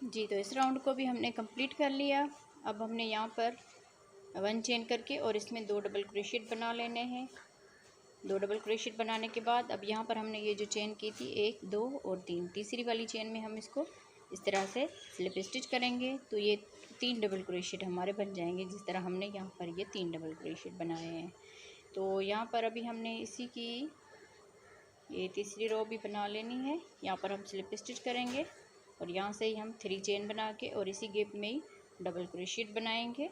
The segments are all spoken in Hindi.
जी, तो इस राउंड को भी हमने कंप्लीट कर लिया। अब हमने यहाँ पर 1 चेन करके और इसमें 2 डबल क्रोशेट बना लेने हैं। 2 डबल क्रोशेट बनाने के बाद अब यहाँ पर हमने ये जो चेन की थी 1 2 और 3, तीसरी वाली चेन में हम इसको इस तरह से स्लिप स्टिच करेंगे तो ये 3 डबल क्रोशेट हमारे बन जाएंगे, जिस तरह हमने यहाँ पर ये 3 डबल क्रोशेट बनाए हैं। तो यहाँ पर अभी हमने इसी की ये तीसरी रो भी बना लेनी है। यहाँ पर हम स्लिप स्टिच करेंगे और यहाँ से ही हम 3 चेन बना के और इसी गैप में ही डबल क्रोशेट बनाएंगे।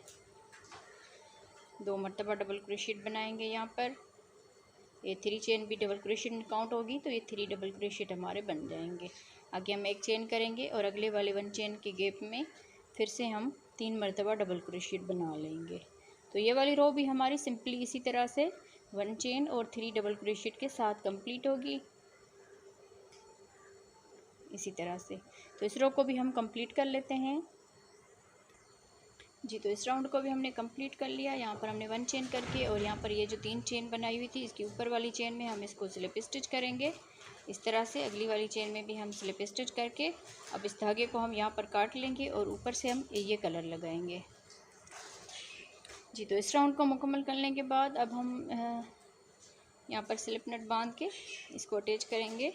2 मरतबा डबल क्रोशेट बनाएंगे। यहाँ पर ये 3 चेन भी डबल क्रोशेट में काउंट होगी तो ये 3 डबल क्रोशेट हमारे बन जाएंगे। आगे हम 1 चेन करेंगे और अगले वाले 1 चेन के गैप में फिर से हम 3 मरतबा डबल क्रोशेट बना लेंगे। तो ये वाली रो भी हमारी सिंपली इसी तरह से 1 चेन और 3 डबल क्रोशेट के साथ कंप्लीट होगी, इसी तरह से। तो इस रो को भी हम कंप्लीट कर लेते हैं। जी, तो इस राउंड को भी हमने कंप्लीट कर लिया। यहाँ पर हमने 1 चेन करके और यहाँ पर ये जो 3 चेन बनाई हुई थी इसकी ऊपर वाली चेन में हम इसको स्लिप स्टिच करेंगे इस तरह से। अगली वाली चेन में भी हम स्लिप स्टिच करके अब इस धागे को हम यहाँ पर काट लेंगे और ऊपर से हम ये कलर लगाएंगे। जी, तो इस राउंड को मुकम्मल करने के बाद अब हम यहाँ पर स्लिप नट बांध के इसको अटैच करेंगे।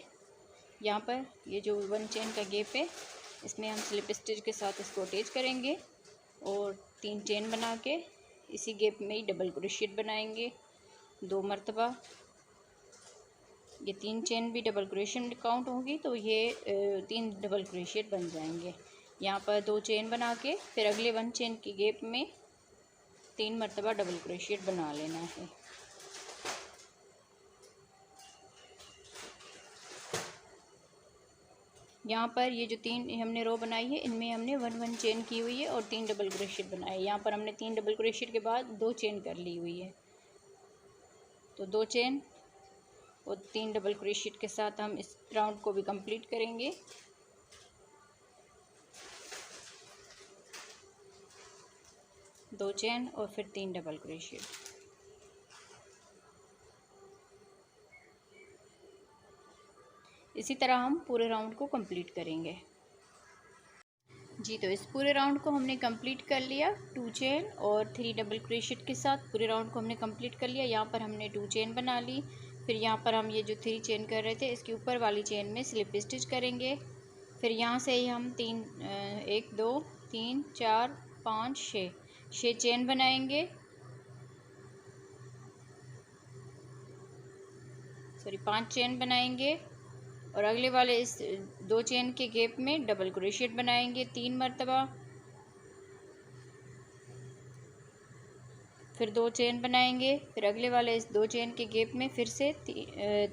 यहाँ पर ये जो 1 चेन का गैप है इसमें हम स्लिप स्टिच के साथ इसको अटैच करेंगे और 3 चेन बना के इसी गैप में ही डबल क्रोशेट बनाएंगे 2 मरतबा। ये 3 चेन भी डबल क्रोशेट में काउंट होगी तो ये 3 डबल क्रोशेट बन जाएंगे। यहाँ पर 2 चेन बना के फिर अगले 1 चेन के गैप में 3 मरतबा डबल क्रोशेट बना लेना है। यहाँ पर ये जो 3 हमने रो बनाई है इनमें हमने 1 चेन की हुई है और 3 डबल क्रोशेट बनाए। यहाँ पर हमने 3 डबल क्रोशेट के बाद 2 चेन कर ली हुई है, तो 2 चेन और 3 डबल क्रोशेट के साथ हम इस राउंड को भी कंप्लीट करेंगे। दो चेन और फिर 3 डबल क्रोशेट। इसी तरह हम पूरे राउंड को कंप्लीट करेंगे। जी, तो इस पूरे राउंड को हमने कंप्लीट कर लिया 2 चेन और 3 डबल क्रोशेट के साथ। पूरे राउंड को हमने कंप्लीट कर लिया। यहाँ पर हमने 2 चेन बना ली। फिर यहाँ पर हम ये जो 3 चेन कर रहे थे इसके ऊपर वाली चेन में स्लिप स्टिच करेंगे। फिर यहाँ से ही हम 1 2 3 4 5 6 चेन बनाएंगे, सॉरी 5 चेन बनाएंगे और अगले वाले इस 2 चेन के गैप में डबल क्रोशेट बनाएंगे 3 मरतबा। फिर 2 चेन बनाएंगे, फिर अगले वाले इस 2 चेन के गैप में फिर से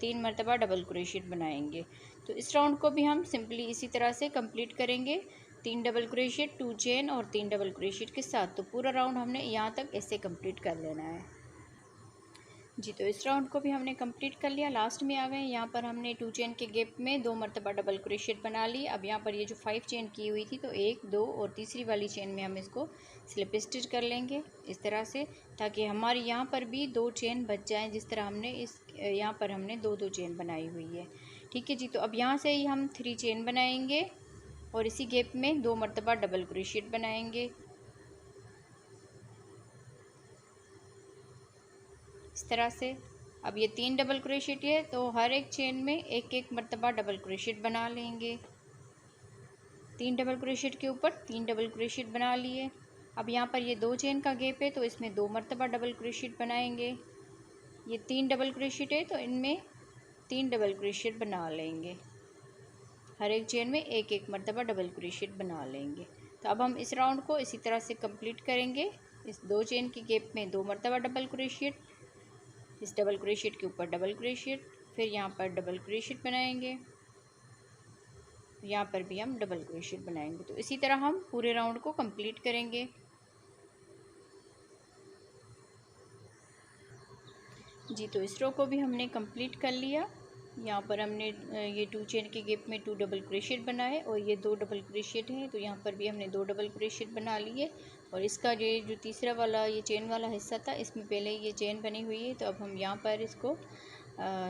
3 मरतबा डबल क्रोशेट बनाएंगे। तो इस राउंड को भी हम सिंपली इसी तरह से कंप्लीट करेंगे 3 डबल क्रोशेट 2 चेन और 3 डबल क्रोशेट के साथ। तो पूरा राउंड हमने यहाँ तक ऐसे कंप्लीट कर लेना है। जी, तो इस राउंड को भी हमने कंप्लीट कर लिया। लास्ट में आ गए। यहाँ पर हमने 2 चेन के गैप में 2 मरतबा डबल क्रोशेट बना ली। अब यहाँ पर ये जो 5 चेन की हुई थी तो 1 2 और तीसरी वाली चेन में हम इसको स्लिप स्टिच कर लेंगे इस तरह से, ताकि हमारी यहाँ पर भी 2 चेन बच जाएं, जिस तरह हमने यहाँ पर हमने 2 चेन बनाई हुई है। ठीक है जी, तो अब यहाँ से ही हम 3 चेन बनाएंगे और इसी गैप में 2 मरतबा डबल क्रोशेट बनाएंगे इस तरह से। अब ये 3 डबल क्रोशेट है तो हर एक चेन में एक एक मरतबा डबल क्रोशेट बना लेंगे। 3 डबल क्रोशेट के ऊपर 3 डबल क्रोशेट बना लिए। अब यहाँ पर ये 2 चेन का गैप है तो इसमें 2 मरतबा डबल क्रोशेट बनाएंगे। ये 3 डबल क्रोशेट है तो इनमें 3 डबल क्रोशेट बना लेंगे। हर एक चेन में एक एक मरतबा डबल क्रोशेट बना लेंगे। तो अब हम इस राउंड को इसी तरह से कंप्लीट करेंगे। इस 2 चेन के गैप में 2 मरतबा डबल क्रोशेट, इस डबल क्रोशेट के ऊपर डबल क्रोशेट, फिर यहाँ पर डबल क्रोशेट बनाएंगे, यहाँ पर भी हम डबल क्रोशेट बनाएंगे। तो इसी तरह हम पूरे राउंड को कंप्लीट करेंगे। जी, तो इस रो को भी हमने कंप्लीट कर लिया। यहाँ पर हमने ये 2 चेन के गैप में 2 डबल क्रोशेट बनाए और ये 2 डबल क्रोशेट हैं तो यहाँ पर भी हमने 2 डबल क्रोशेट बना लिए। और इसका ये जो तीसरा वाला ये चेन वाला हिस्सा था इसमें पहले ये चेन बनी हुई है तो अब हम यहाँ पर इसको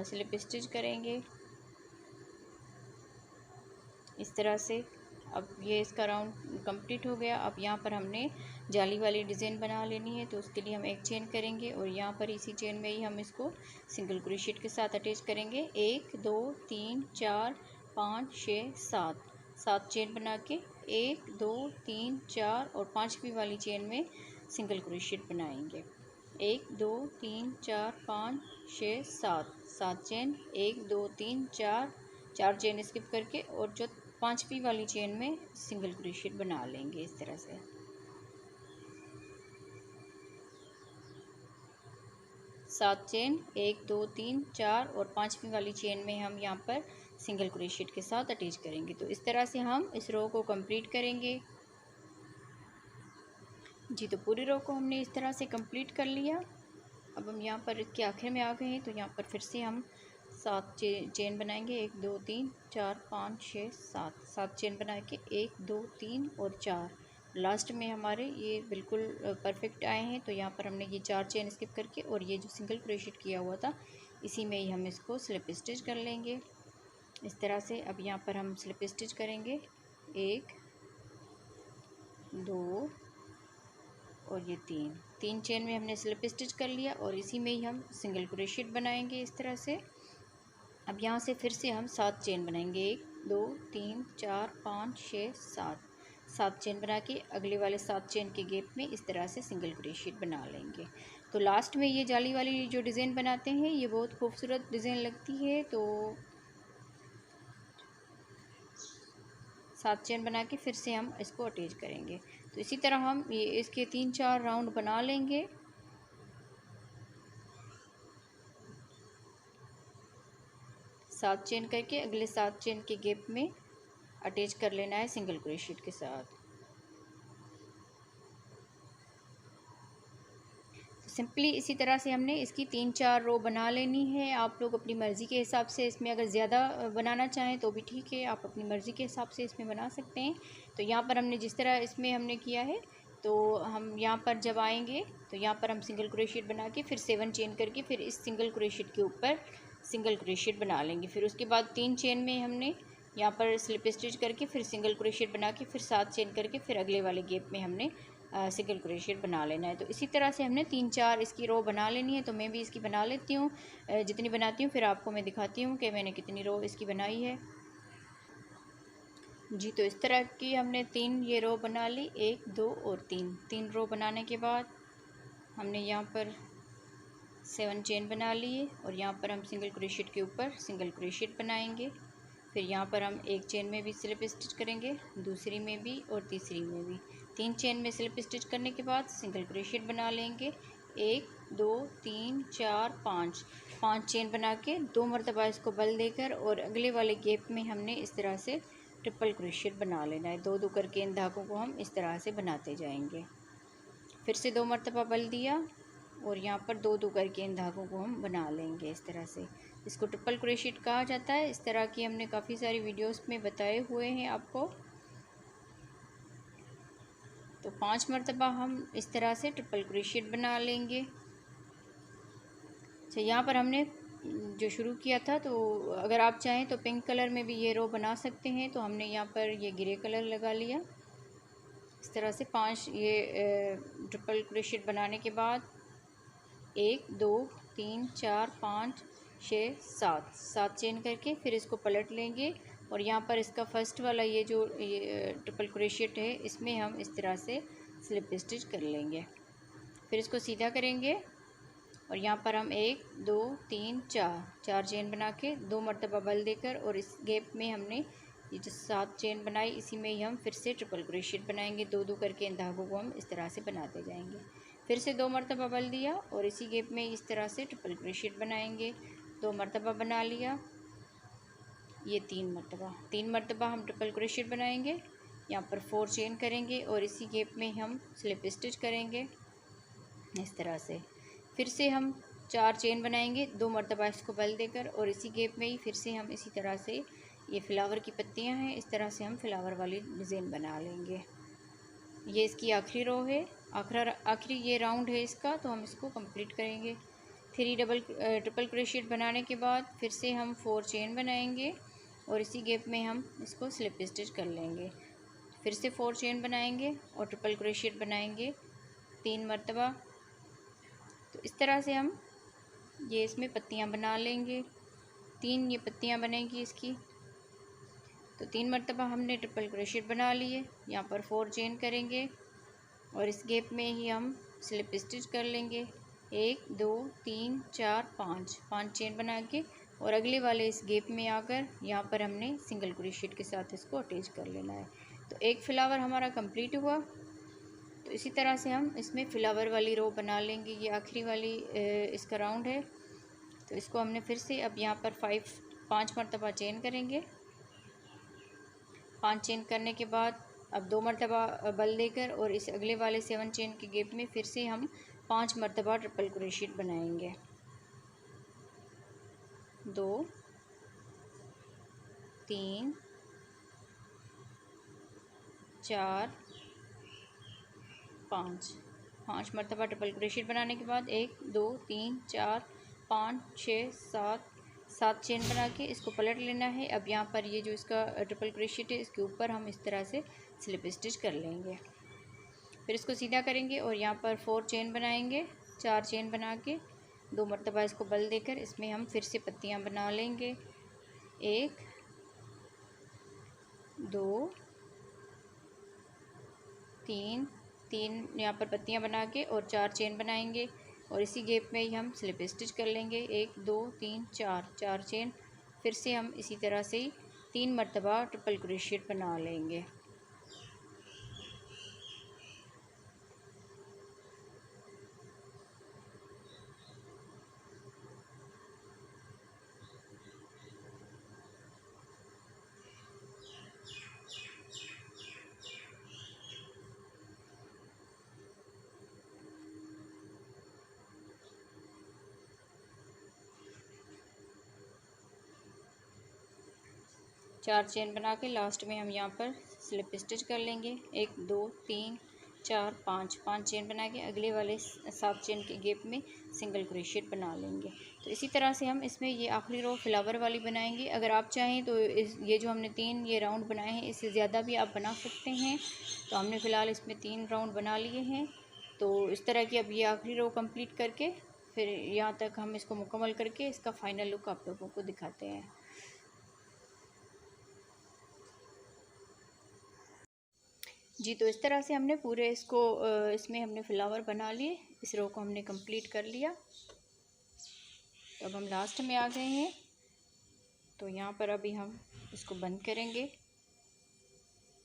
स्लिप स्टिच करेंगे इस तरह से। अब ये इसका राउंड कंप्लीट हो गया। अब यहाँ पर हमने जाली वाली डिज़ाइन बना लेनी है, तो उसके लिए हम एक चेन करेंगे और यहाँ पर इसी चेन में ही हम इसको सिंगल क्रोशेट के साथ अटैच करेंगे। 1 2 3 4 5 6 7 7 चेन बना के 1 2 3 4 और 5वीं वाली चेन में सिंगल क्रोशेट बनाएंगे। 1 2 3 4 5 6 7 7 चेन, 1 2 3 4 4 चेन स्किप करके और जो 5वीं वाली चेन में सिंगल क्रोशेट बना लेंगे इस तरह से। सात चेन, 1 2 3 4 और 5वीं वाली चेन में हम यहाँ पर सिंगल क्रोशेट के साथ अटैच करेंगे। तो इस तरह से हम इस रो को कंप्लीट करेंगे। जी, तो पूरी रो को हमने इस तरह से कंप्लीट कर लिया। अब हम यहाँ पर इसके आखिर में आ गए हैं, तो यहाँ पर फिर से हम 7 चेन बनाएंगे। 1 2 3 4 5 6 7 7 चेन बना के 1 2 3 और 4 लास्ट में हमारे ये बिल्कुल परफेक्ट आए हैं। तो यहाँ पर हमने ये 4 चेन स्किप करके और ये जो सिंगल क्रोशेट किया हुआ था इसी में ही हम इसको स्लिप स्टिच कर लेंगे इस तरह से। अब यहाँ पर हम स्लिप स्टिच करेंगे 1 2 और ये 3 चेन में हमने स्लिप स्टिच कर लिया और इसी में ही हम सिंगल क्रोशेट बनाएंगे इस तरह से। अब यहाँ से फिर से हम 7 चेन बनाएंगे। 1 2 3 4 5 6 7 7 चेन बना के अगले वाले 7 चेन के गैप में इस तरह से सिंगल क्रोशेट बना लेंगे। तो लास्ट में ये जाली वाली जो डिज़ाइन बनाते हैं ये बहुत खूबसूरत डिज़ाइन लगती है। तो 7 चेन बना के फिर से हम इसको अटैच करेंगे। तो इसी तरह हम ये इसके 3-4 राउंड बना लेंगे। सात चेन करके अगले 7 चेन के गैप में अटैच कर लेना है सिंगल क्रोशेट के साथ। सिंपली इसी तरह से हमने इसकी 3-4 रो बना लेनी है। आप लोग अपनी मर्ज़ी के हिसाब से इसमें अगर ज़्यादा बनाना चाहें तो भी ठीक है, आप अपनी मर्ज़ी के हिसाब से इसमें बना सकते हैं। तो यहाँ पर हमने जिस तरह इसमें हमने किया है, तो हम यहाँ पर जब आएंगे तो यहाँ पर हम सिंगल क्रोशेट बना के फिर 7 चेन करके फिर इस सिंगल क्रोशेट के ऊपर सिंगल क्रोशेट बना लेंगे। फिर उसके बाद 3 चेन में हमने यहाँ पर स्लिप स्टिच करके फिर सिंगल क्रोशेट बना के फिर 7 चेन करके फिर अगले वाले गैप में हमने सिंगल क्रोशेट बना लेना है। तो इसी तरह से हमने 3-4 इसकी रो बना लेनी है। तो मैं भी इसकी बना लेती हूँ, जितनी बनाती हूँ फिर आपको मैं दिखाती हूँ कि मैंने कितनी रो इसकी बनाई है। जी, तो इस तरह की हमने 3 ये रो बना ली, 1 2 और 3 रो बनाने के बाद हमने यहाँ पर 7 चेन बना लिए और यहाँ पर हम सिंगल क्रोशेट के ऊपर सिंगल क्रोशेट बनाएंगे। फिर यहाँ पर हम एक चेन में भी स्लिप स्टिच करेंगे, दूसरी में भी और तीसरी में भी। 3 चेन में स्लिप स्टिच करने के बाद सिंगल क्रोशेट बना लेंगे। 1 2 3 4 5 चेन बना के 2 मरतबा इसको बल देकर और अगले वाले गैप में हमने इस तरह से ट्रिपल क्रोशेट बना लेना है। 2 करके इन धागों को हम इस तरह से बनाते जाएंगे। फिर से 2 मरतबा बल दिया और यहाँ पर 2 करके इन धागों को हम बना लेंगे इस तरह से। इसको ट्रिपल क्रोशेट कहा जाता है। इस तरह की हमने काफ़ी सारी वीडियोस में बताए हुए हैं आपको। तो 5 मरतबा हम इस तरह से ट्रिपल क्रोशेट बना लेंगे। अच्छा, यहाँ पर हमने जो शुरू किया था, तो अगर आप चाहें तो पिंक कलर में भी ये रो बना सकते हैं। तो हमने यहाँ पर ये ग्रे कलर लगा लिया इस तरह से। 5 ये ट्रिपल क्रोशेट बनाने के बाद 1 2 3 4 5 6 7 चेन करके फिर इसको पलट लेंगे और यहाँ पर इसका फर्स्ट वाला ये जो ये ट्रिपल क्रोशेट है इसमें हम इस तरह से स्लिप स्टिच कर लेंगे। फिर इसको सीधा करेंगे और यहाँ पर हम 1 2 3 4 चेन बना के 2 मरतबा बल देकर और इस गैप में हमने ये जो 7 चेन बनाई इसी में ही हम फिर से ट्रिपल क्रोशेट बनाएंगे। 2 करके इन धागों को हम इस तरह से बनाते जाएंगे। फिर से 2 मरतबा बल दिया और इसी गैप में इस तरह से ट्रिपल क्रोशेट बनाएंगे। 2 मरतबा बना लिया, ये 3 मरतबा हम ट्रिपल क्रोशेट बनाएंगे। यहाँ पर 4 चेन करेंगे और इसी गैप में हम स्लिप स्टिच करेंगे इस तरह से। फिर से हम 4 चेन बनाएंगे, 2 मरतबा इसको बल देकर और इसी गैप में ही फिर से हम इसी तरह से ये फ्लावर की पत्तियां हैं इस तरह से हम फ्लावर वाली डिज़ाइन बना लेंगे। ये इसकी आखिरी रो है, आखिरी ये राउंड है इसका। तो हम इसको कंप्लीट करेंगे। 3 ट्रिपल क्रोशेट बनाने के बाद फिर से हम 4 चेन बनाएंगे और इसी गैप में हम इसको स्लिप स्टिच कर लेंगे। फिर से 4 चेन बनाएंगे और ट्रिपल क्रोशिएट बनाएंगे 3 मरतबा। तो इस तरह से हम ये इसमें पत्तियां बना लेंगे। 3 ये पत्तियां बनेंगी इसकी। तो 3 मरतबा हमने ट्रिपल क्रोशिएट बना लिए। यहाँ पर 4 चेन करेंगे और इस गैप में ही हम स्लिप स्टिच कर लेंगे। 1 2 3 4 5 चेन बना के और अगले वाले इस गैप में आकर यहाँ पर हमने सिंगल क्रोशिएट के साथ इसको अटैच कर लेना है। तो एक फ्लावर हमारा कंप्लीट हुआ। तो इसी तरह से हम इसमें फ्लावर वाली रो बना लेंगे। ये आखिरी वाली इसका राउंड है। तो इसको हमने फिर से अब यहाँ पर 5 मरतबा चेन करेंगे। 5 चेन करने के बाद अब 2 मरतबा बल देकर और इस अगले वाले 7 चेन के गैप में फिर से हम 5 मरतबा ट्रिपल क्रोशिएट बनाएंगे। 2 3 4 5 मरतबा ट्रिपल क्रोशिएट बनाने के बाद 1 2 3 4 5 6 7 चेन बना के इसको पलट लेना है। अब यहाँ पर ये जो इसका ट्रिपल क्रोशिएट है इसके ऊपर हम इस तरह से स्लिप स्टिच कर लेंगे। फिर इसको सीधा करेंगे और यहाँ पर 4 चेन बनाएंगे। 4 चेन बना के 2 मरतबा इसको बल देकर इसमें हम फिर से पत्तियाँ बना लेंगे। 1 2 3 यहाँ पर पत्तियां बना के और 4 चेन बनाएंगे और इसी गैप में ही हम स्लिप स्टिच कर लेंगे। 1 2 3 4 चेन। फिर से हम इसी तरह से ही 3 मरतबा ट्रिपल क्रोशिएट बना लेंगे। चार चेन बना के लास्ट में हम यहाँ पर स्लिप स्टिच कर लेंगे। 1 2 3 4 5 चेन बना के अगले वाले 7 चेन के गैप में सिंगल क्रोशिएट बना लेंगे। तो इसी तरह से हम इसमें ये आखिरी रो फ्लावर वाली बनाएंगे। अगर आप चाहें तो ये जो हमने 3 ये राउंड बनाए हैं इससे ज़्यादा भी आप बना सकते हैं। तो हमने फ़िलहाल इसमें 3 राउंड बना लिए हैं। तो इस तरह की अब ये आखिरी रो कंप्लीट करके फिर यहाँ तक हम इसको मुकम्मल करके इसका फ़ाइनल लुक आप लोगों को दिखाते हैं। जी, तो इस तरह से हमने पूरे इसको इसमें हमने फ्लावर बना लिए। इस रो को हमने कंप्लीट कर लिया। तो अब हम लास्ट में आ गए हैं। तो यहाँ पर अभी हम इसको बंद करेंगे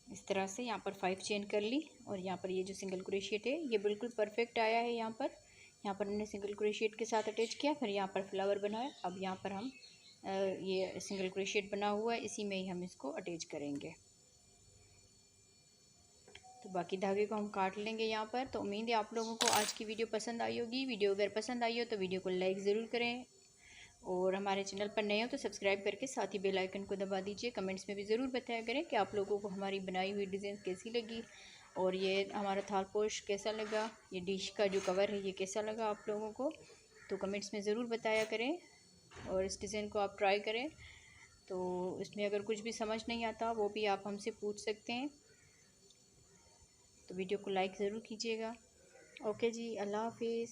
इस तरह से। यहाँ पर 5 चेन कर ली और यहाँ पर ये जो सिंगल क्रोशिएट है ये बिल्कुल परफेक्ट आया है। यहाँ पर हमने सिंगल क्रोशिएट के साथ अटैच किया, फिर यहाँ पर फ्लावर बनाया। अब यहाँ पर हम ये सिंगल क्रोशिएट बना हुआ है इसी में ही हम इसको अटैच करेंगे। तो बाकी धागे को हम काट लेंगे यहाँ पर। तो उम्मीद है आप लोगों को आज की वीडियो पसंद आई होगी। वीडियो अगर पसंद आई हो तो वीडियो को लाइक ज़रूर करें और हमारे चैनल पर नए हो तो सब्सक्राइब करके साथ ही बेल आइकन को दबा दीजिए। कमेंट्स में भी ज़रूर बताया करें कि आप लोगों को हमारी बनाई हुई डिज़ाइन कैसी लगी और ये हमारा थाल पोश कैसा लगा, ये डिश का जो कवर है ये कैसा लगा आप लोगों को। तो कमेंट्स में ज़रूर बताया करें और इस डिज़ाइन को आप ट्राई करें। तो इसमें अगर कुछ भी समझ नहीं आता वो भी आप हमसे पूछ सकते हैं। तो वीडियो को लाइक ज़रूर कीजिएगा। ओके जी, अल्लाह हाफिज़।